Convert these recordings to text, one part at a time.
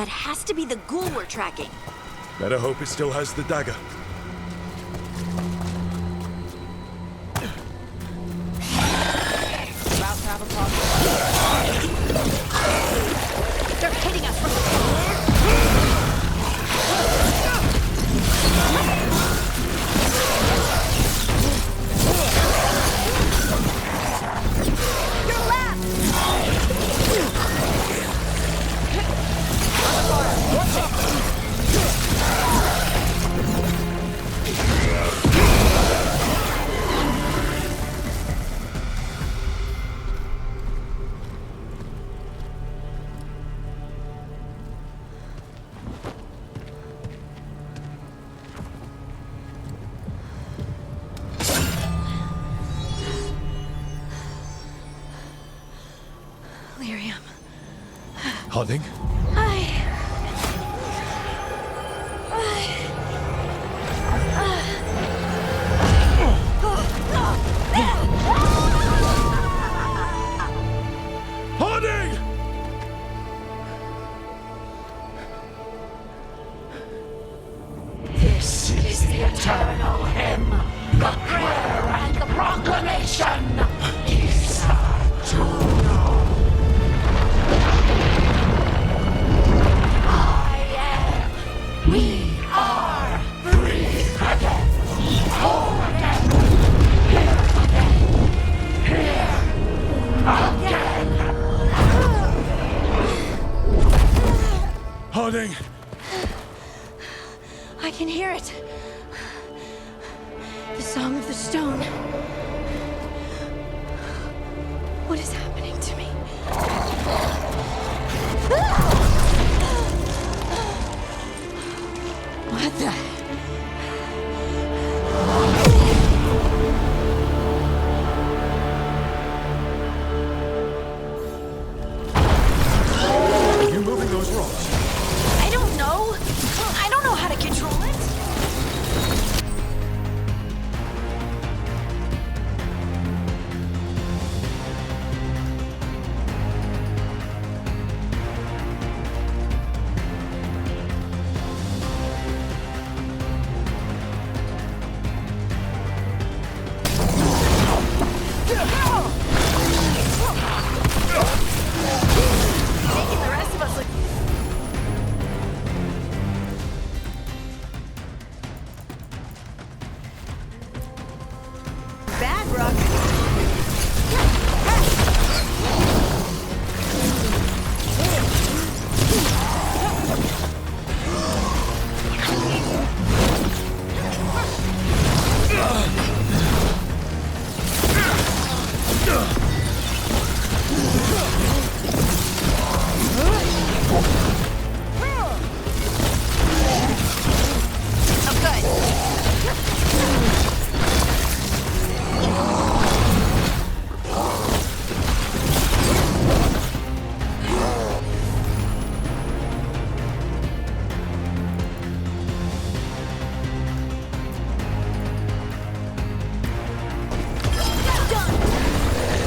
That has to be the ghoul we're tracking. Better hope it still has the dagger. About to have a problem. They're hitting us from the Your left! What's up? Lyrium. Harding? Harding! This is the eternal hymn, the prayer and the proclamation. We are free again. Whole again. Here again. Harding! I can hear it. The Song of the Stone. What is happening to me? What the? Are you moving those rocks? I don't know. I don't know how to control it. Making the rest of us look bad, Rook.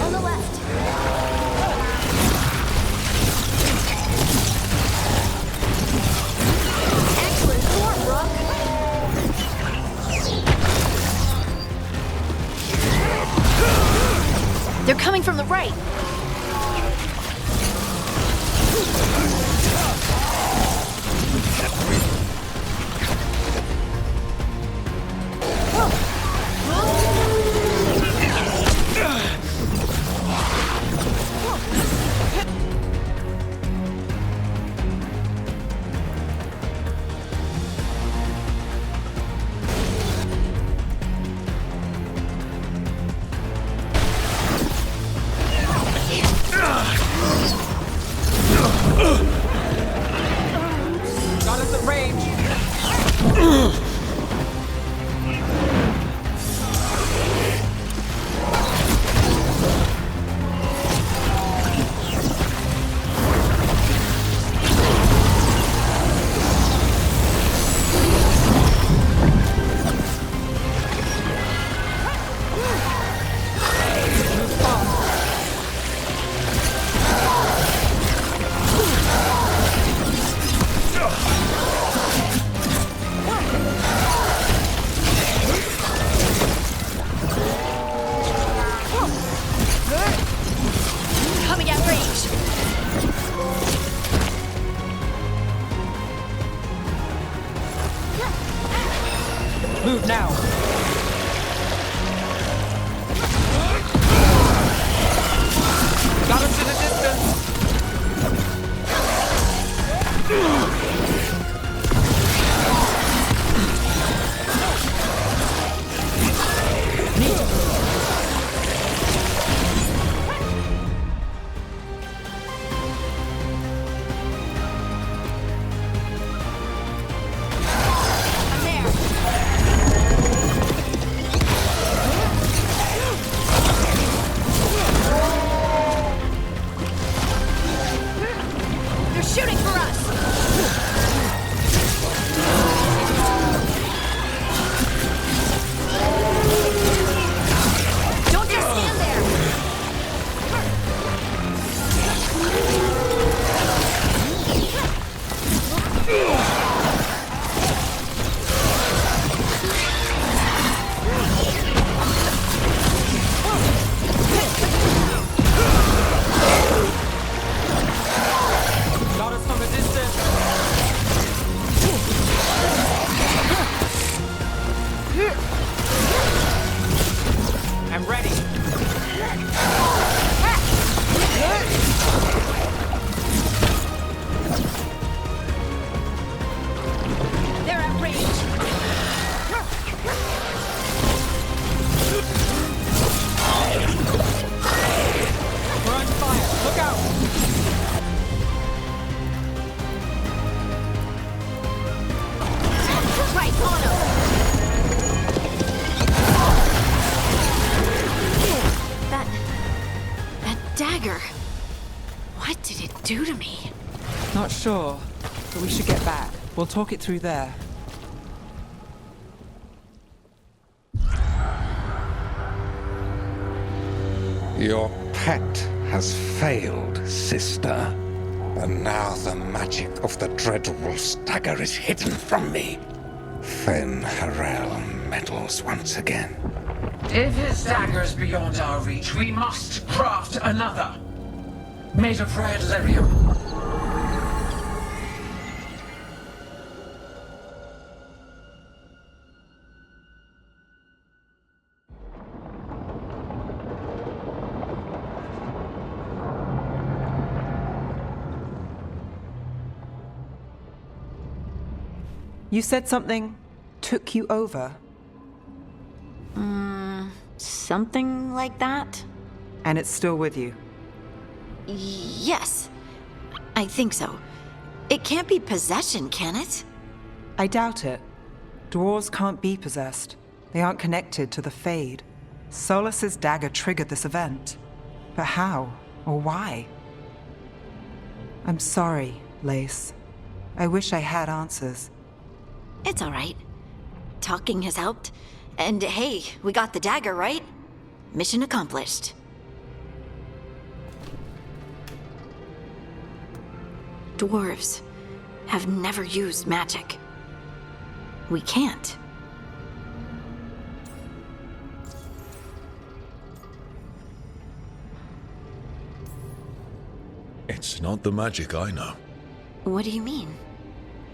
On the left. Excellent form, Rook. They're coming from the right. Ugh! range. Move now. Got us in the distance. Shooting for us! Don't just stand there! Got us from a distance. I'm ready. They're at range. We're under fire. Look out. Right on them. That dagger. What did it do to me? Not sure, but we should get back. We'll talk it through there. Your pet has failed, sister. And now the magic of the Dreadwolf's dagger is hidden from me. Fen Harel meddles once again. If his dagger's beyond our reach, we must craft another. Made of red lyrium. You said something took you over, Something like that? and it's still with you. Yes. I think so. It can't be possession, can it? I doubt it. Dwarves can't be possessed. They aren't connected to the Fade. Solus's dagger triggered this event. But how? Or why? I'm sorry, Lace. I wish I had answers. It's all right. Talking has helped. And hey, we got the dagger, right? Mission accomplished. Dwarves have never used magic. We can't. It's not the magic I know. What do you mean?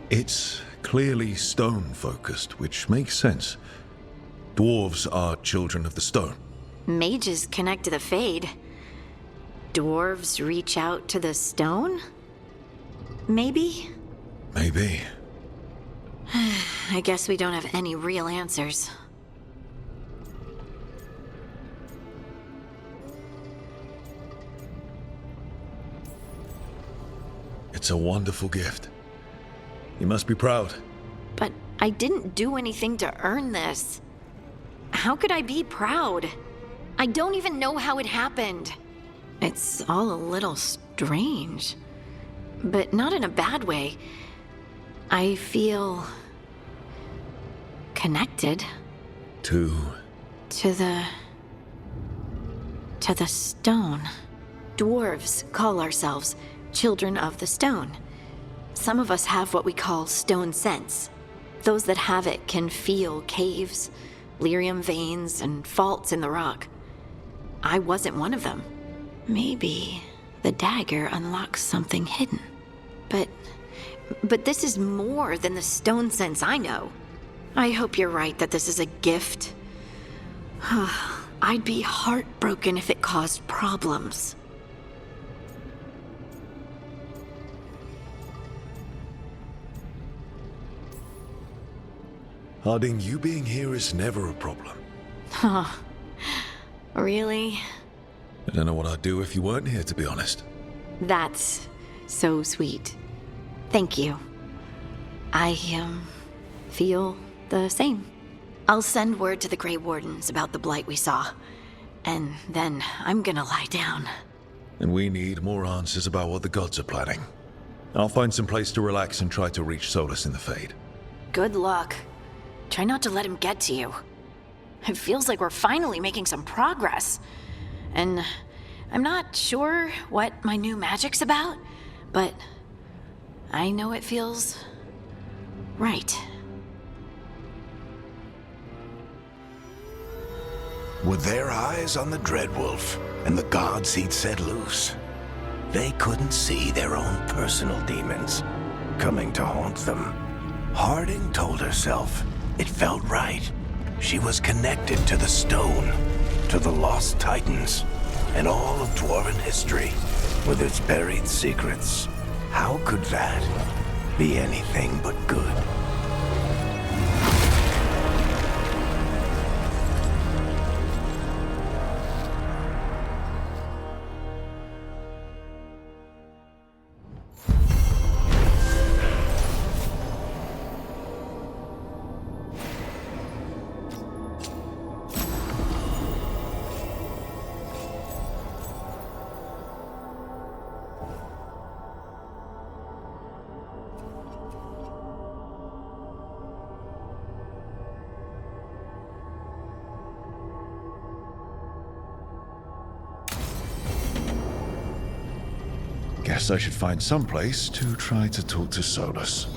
It's clearly stone-focused, which makes sense. Dwarves are children of the stone. Mages connect to the Fade. Dwarves reach out to the stone? Maybe? Maybe. I guess we don't have any real answers. It's a wonderful gift. You must be proud. But I didn't do anything to earn this. How could I be proud? I don't even know how it happened. It's all a little strange. But not in a bad way. I feel connected To to the stone. Dwarves call ourselves children of the stone. Some of us have what we call stone sense. Those that have it can feel caves, lyrium veins, and faults in the rock. I wasn't one of them. Maybe The dagger unlocks something hidden. But this is more than the stone sense I know. I hope you're right that this is a gift. I'd be heartbroken if it caused problems. Harding, you being here is never a problem. Huh. Really? I don't know what I'd do if you weren't here, to be honest. That's so sweet. Thank you. I, feel the same. I'll send word to the Grey Wardens about the blight we saw. And then I'm gonna lie down. And we need more answers about what the gods are planning. I'll find some place to relax and try to reach Solus in the Fade. Good luck. Try not to let him get to you. It feels like we're finally making some progress. And I'm not sure what my new magic's about, but I know it feels right. With their eyes on the Dreadwolf and the gods he'd set loose, they couldn't see their own personal demons coming to haunt them. Harding told herself it felt right. She was connected to the stone, to the lost titans, and all of Dwarven history, with its buried secrets. How could that be anything but good? Guess I should find some place to try to talk to Solus.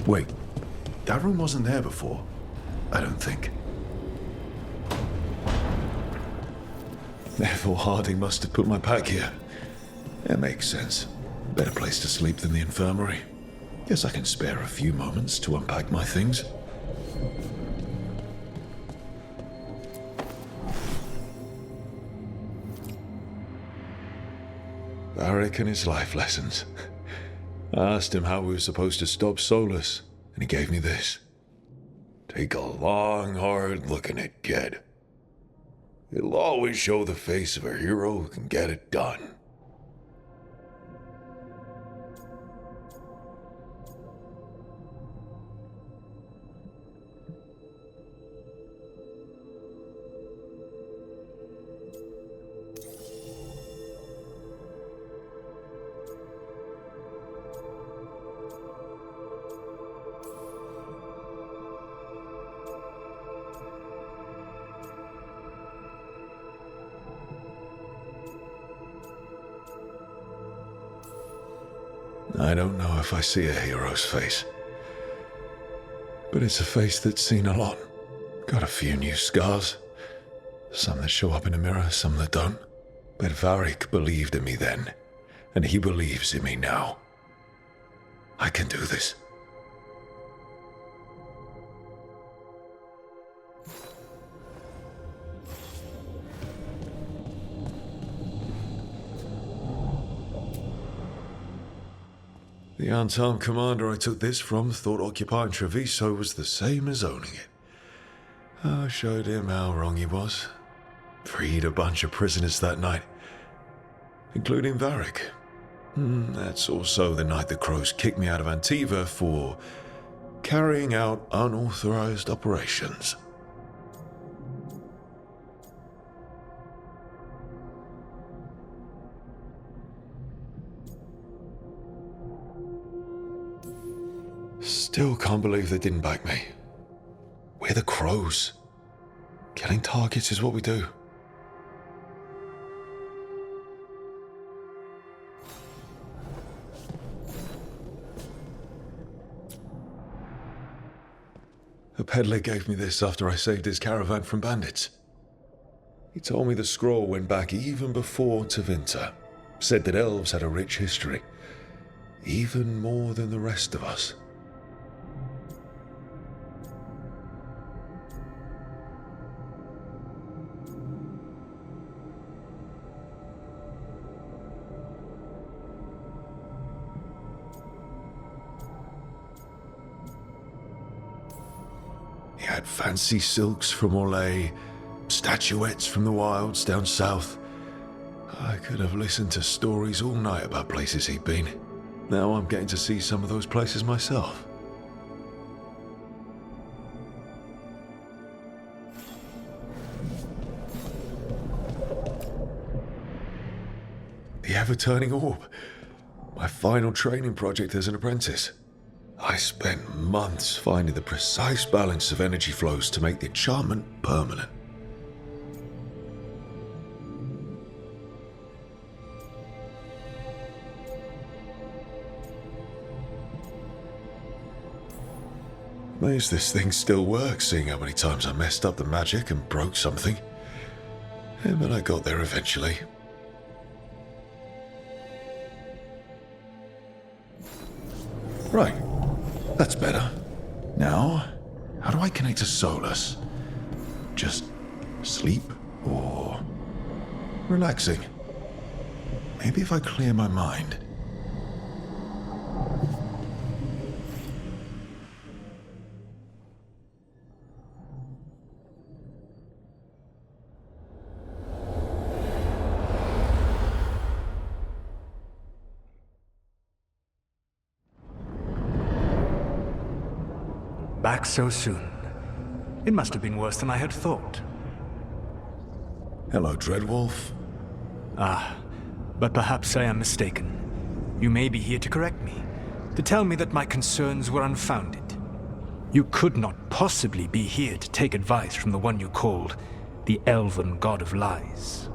Wait, that room wasn't there before, I don't think. Therefore, Harding must have put my pack here. It makes sense. Better place to sleep than the infirmary. Guess I can spare a few moments to unpack my things. Varric and his life lessons. I asked him how we were supposed to stop Solus, and he gave me this. Take a long, hard look at it, kid. It'll always show the face of a hero who can get it done. I don't know if I see a hero's face, but it's a face that's seen a lot. Got a few new scars. Some that show up in a mirror, some that don't. But Varric believed in me then, and he believes in me now. I can do this. The unarmed commander I took this from thought occupying Treviso was the same as owning it. I showed him how wrong he was. Freed a bunch of prisoners that night, including Varric. That's also the night the Crows kicked me out of Antiva for carrying out unauthorized operations. Still can't believe they didn't back me. We're the Crows. Killing targets is what we do. A peddler gave me this after I saved his caravan from bandits. He told me the scroll went back even before Tevinter. Said that elves had a rich history, even more than the rest of us. He had fancy silks from Orlais, statuettes from the wilds down south. I could have listened to stories all night about places he'd been. Now I'm getting to see some of those places myself. The ever-turning orb. My final training project as an apprentice. I spent months finding the precise balance of energy flows to make the enchantment permanent. Amazed this thing still works, seeing how many times I messed up the magic and broke something. But I got there eventually. Right. That's better. Now, how do I connect to Solus? Just sleep or relaxing? Maybe if I clear my mind. Back so soon. It must have been worse than I had thought. Hello, Dreadwolf. But perhaps I am mistaken. You may be here to correct me, to tell me that my concerns were unfounded. You could not possibly be here to take advice from the one you called the Elven God of Lies.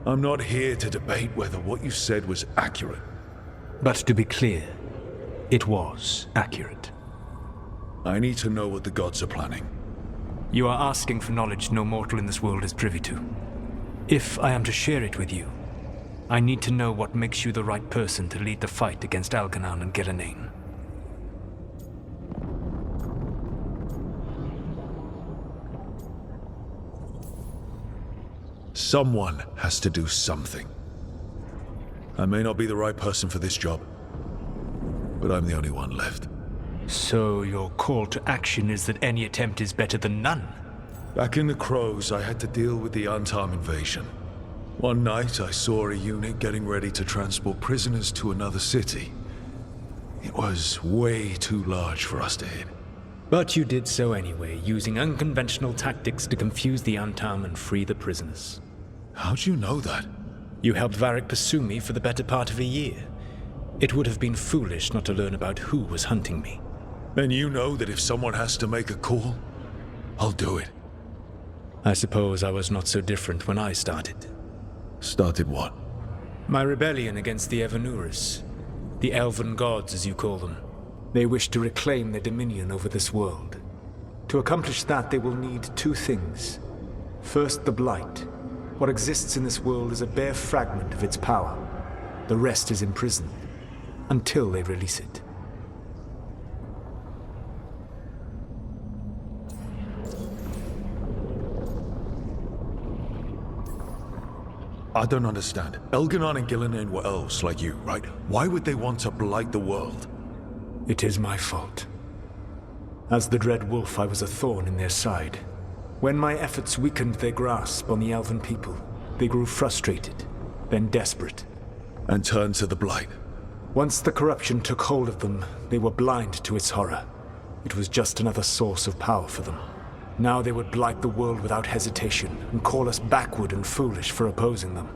I'm not here to debate whether what you said was accurate. But to be clear, it was accurate. I need to know what the gods are planning. You are asking for knowledge no mortal in this world is privy to. If I am to share it with you, I need to know what makes you the right person to lead the fight against Algernon and Gillenane. Someone has to do something. I may not be the right person for this job, but I'm the only one left. So your call to action is that any attempt is better than none? Back in the Crows, I had to deal with the Untarm invasion. One night, I saw a unit getting ready to transport prisoners to another city. It was way too large for us to hit. But you did so anyway, using unconventional tactics to confuse the Untarm and free the prisoners. How'd you know that? You helped Varric pursue me for the better part of a year. It would have been foolish not to learn about who was hunting me. Then you know that if someone has to make a call, I'll do it. I suppose I was not so different when I started. Started what? My rebellion against the Evanuris. The elven gods, as you call them. They wish to reclaim their dominion over this world. To accomplish that, they will need two things. First, the Blight. What exists in this world is a bare fragment of its power. The rest is imprisoned, until they release it. I don't understand. Elganon and Gillinan were elves like you, right? Why would they want to blight the world? It is my fault. As the Dread Wolf, I was a thorn in their side. When my efforts weakened their grasp on the elven people, they grew frustrated, then desperate. And turned to the blight. Once the corruption took hold of them, they were blind to its horror. It was just another source of power for them. Now they would blight the world without hesitation and call us backward and foolish for opposing them.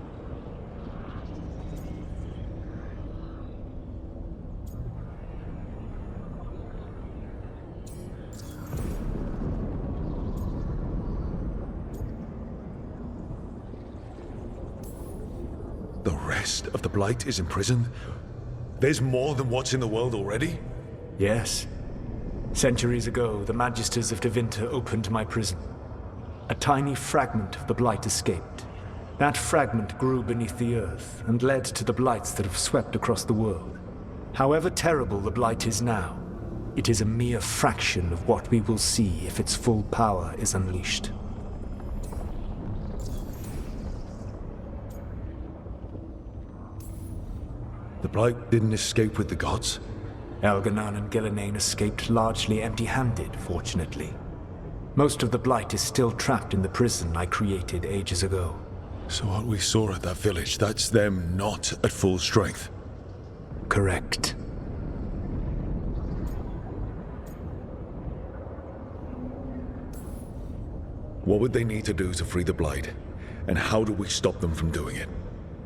The rest of the Blight is imprisoned? There's more than what's in the world already? Yes. Centuries ago, the Magisters of Tevinter opened my prison. A tiny fragment of the Blight escaped. That fragment grew beneath the earth and led to the Blights that have swept across the world. However terrible the Blight is now, it is a mere fraction of what we will see if its full power is unleashed. The Blight didn't escape with the gods? Elganon and Gillinan escaped largely empty-handed, fortunately. Most of the Blight is still trapped in the prison I created ages ago. So what we saw at that village, that's them not at full strength? Correct. What would they need to do to free the Blight? And how do we stop them from doing it?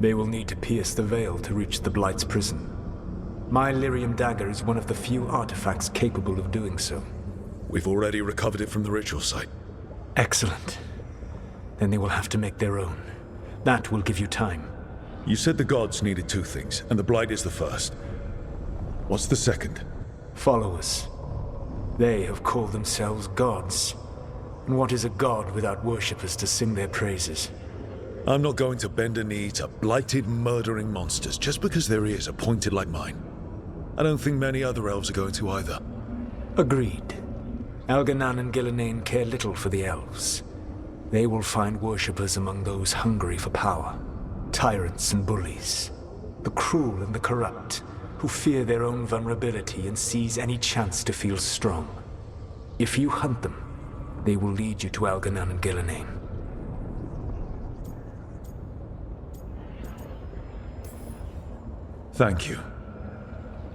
They will need to pierce the veil to reach the Blight's prison. My Lyrium dagger is one of the few artifacts capable of doing so. We've already recovered it from the ritual site. Excellent. Then they will have to make their own. That will give you time. You said the gods needed two things, and the Blight is the first. What's the second? Followers. They have called themselves gods. And what is a god without worshippers to sing their praises? I'm not going to bend a knee to blighted, murdering monsters just because their ears are pointed like mine. I don't think many other elves are going to either. Agreed. Elganon and Gillinan care little for the elves. They will find worshippers among those hungry for power. Tyrants and bullies. The cruel and the corrupt, who fear their own vulnerability and seize any chance to feel strong. If you hunt them, they will lead you to Elganon and Gillinan. Thank you.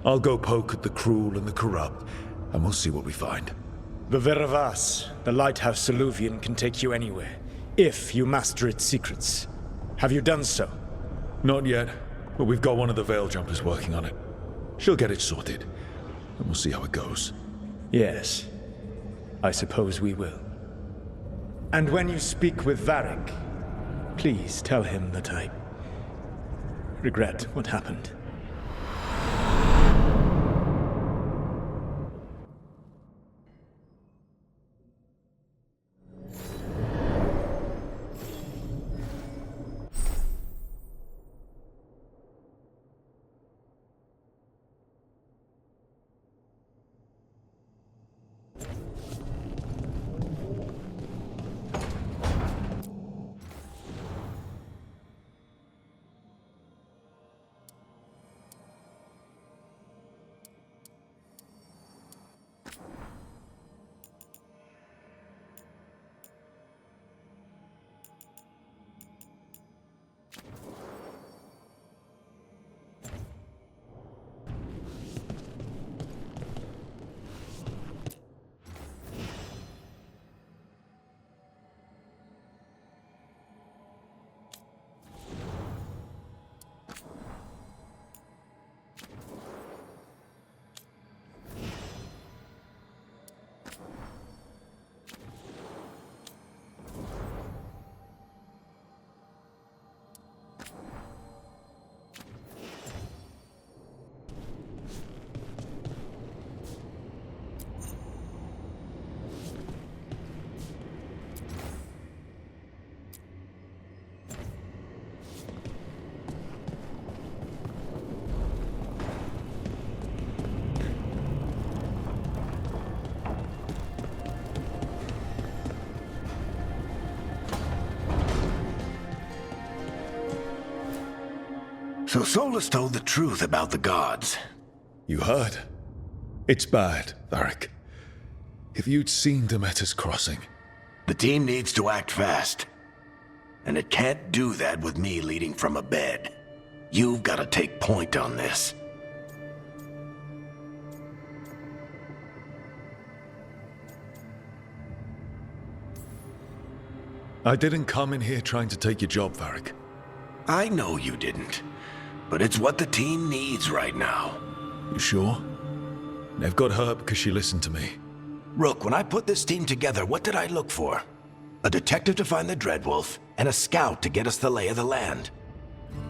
I'll go poke at the cruel and the corrupt, and we'll see what we find. The Veravas, the lighthouse Soluvian, can take you anywhere, if you master its secrets. Have you done so? Not yet, but we've got one of the Veil Jumpers working on it. She'll get it sorted, and we'll see how it goes. Yes, I suppose we will. And when you speak with Varric, please tell him that I regret what happened. So Solus told the truth about the gods. You heard? It's bad, Varric. If you'd seen Demeter's crossing... The team needs to act fast. And it can't do that with me leading from a bed. You've got to take point on this. I didn't come in here trying to take your job, Varric. I know you didn't. But it's what the team needs right now. You sure? Nev got hurt because she listened to me. Rook, when I put this team together, what did I look for? A detective to find the Dreadwolf, and a scout to get us the lay of the land.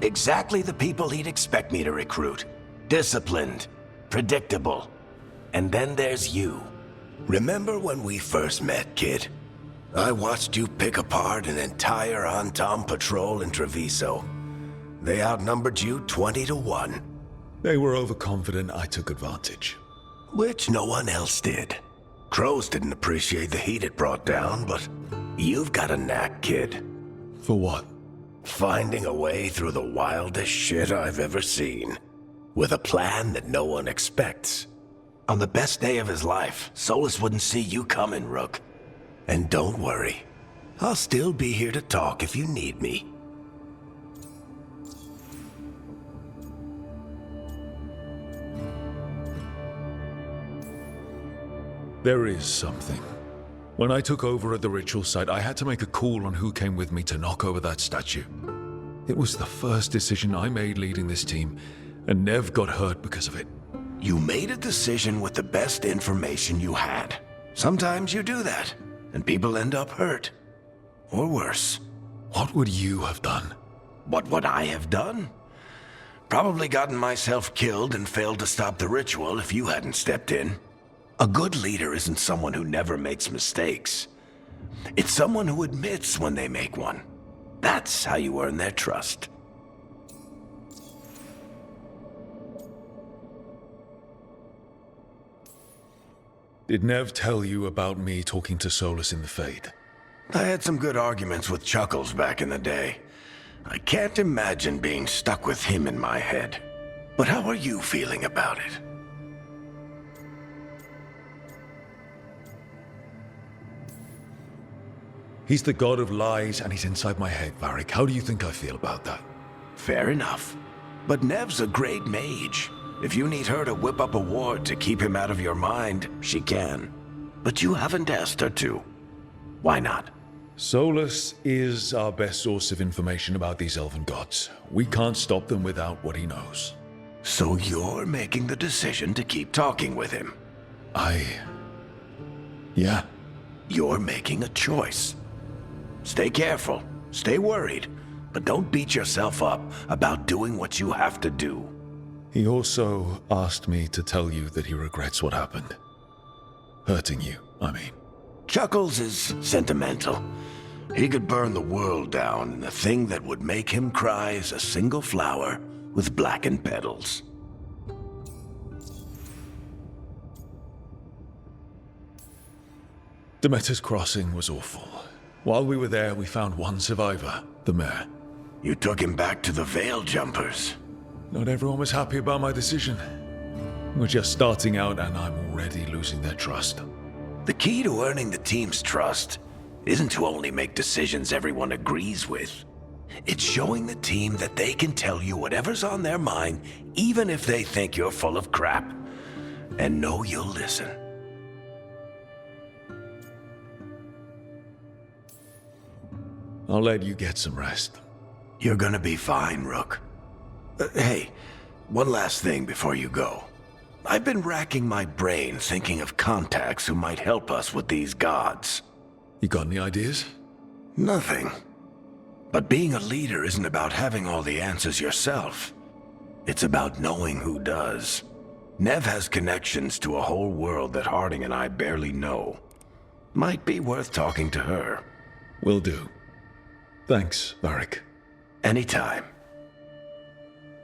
Exactly the people he'd expect me to recruit. Disciplined, predictable. And then there's you. Remember when we first met, kid? I watched you pick apart an entire Antom patrol in Treviso. They outnumbered you 20 to 1. They were overconfident I took advantage. Which no one else did. Crows didn't appreciate the heat it brought down, but you've got a knack, kid. For what? Finding a way through the wildest shit I've ever seen. With a plan that no one expects. On the best day of his life, Solus wouldn't see you coming, Rook. And don't worry. I'll still be here to talk if you need me. There is something. When I took over at the ritual site, I had to make a call on who came with me to knock over that statue. It was the first decision I made leading this team, and Nev got hurt because of it. You made a decision with the best information you had. Sometimes you do that, and people end up hurt. Or worse. What would you have done? What would I have done? Probably gotten myself killed and failed to stop the ritual if you hadn't stepped in. A good leader isn't someone who never makes mistakes. It's someone who admits when they make one. That's how you earn their trust. Did Nev tell you about me talking to Solus in the Fade? I had some good arguments with Chuckles back in the day. I can't imagine being stuck with him in my head. But how are you feeling about it? He's the god of lies, and he's inside my head, Varric. How do you think I feel about that? Fair enough. But Nev's a great mage. If you need her to whip up a ward to keep him out of your mind, she can. But you haven't asked her to. Why not? Solus is our best source of information about these elven gods. We can't stop them without what he knows. So you're making the decision to keep talking with him? Yeah. You're making a choice. Stay careful, stay worried, but don't beat yourself up about doing what you have to do. He also asked me to tell you that he regrets what happened. Hurting you, I mean. Chuckles is sentimental. He could burn the world down, and the thing that would make him cry is a single flower with blackened petals. Demeter's crossing was awful. While we were there, we found one survivor, the mayor. You took him back to the Veil Jumpers. Not everyone was happy about my decision. We're just starting out, and I'm already losing their trust. The key to earning the team's trust isn't to only make decisions everyone agrees with. It's showing the team that they can tell you whatever's on their mind, even if they think you're full of crap, and know you'll listen. I'll let you get some rest. You're gonna be fine, Rook. Hey, one last thing before you go. I've been racking my brain thinking of contacts who might help us with these gods. You got any ideas? Nothing. But being a leader isn't about having all the answers yourself. It's about knowing who does. Nev has connections to a whole world that Harding and I barely know. Might be worth talking to her. Will do. Thanks, Varric. Anytime.